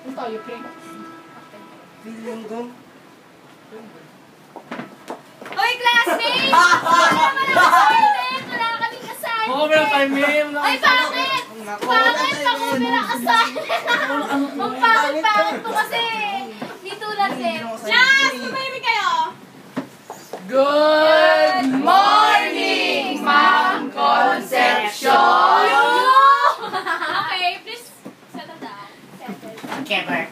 Ano tayo, pre? Bilinggo. Hoy, classmates! Wala naman ang assignment! Wala kaming assignment! Oo, meron tayo, ma'am. Ay, bakit? Bakit? Pag-over ang assignment! Ang pangit-pangit ko kasi! Di tulad eh. Class! Tumahimik kayo! Good morning, Ma'am Concepcion! Okay, please settle down. Settle. Kever.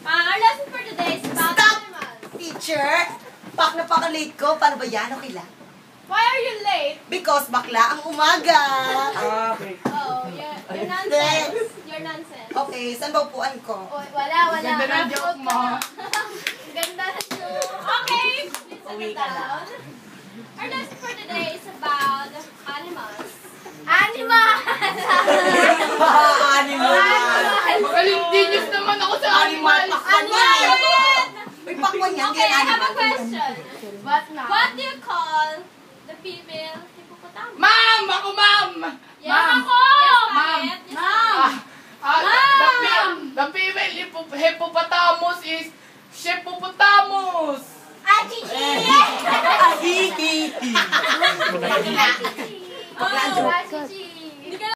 Our lesson for today is about Stop! animals. Teacher, pak na late ko. Paano ba yan? Okay lang. Why are you late? Because bakla ang umaga. Okay. Oh, you're nonsense. You're nonsense. Okay, saan ba upuan ko? Oh, wala. Ganda ng joke mo. Ganda na joke. Okay, please Uwi settle ka na. down. Our lesson for today is about animals. Animals! Animal. Magaling genius naman ako sa animal. Animal! May pakwan yan. Okay, I have a animal. question. What na? What do you call the female hippopotamus? Ma'am! Ako, ma'am! Yes, Ma'am! ako! Yes, Ma'am! bakit? Yes, ma'am! The female hippopotamus is Shepopotamus! Ah, chichi! Ahiki. Oh, ah, chichi!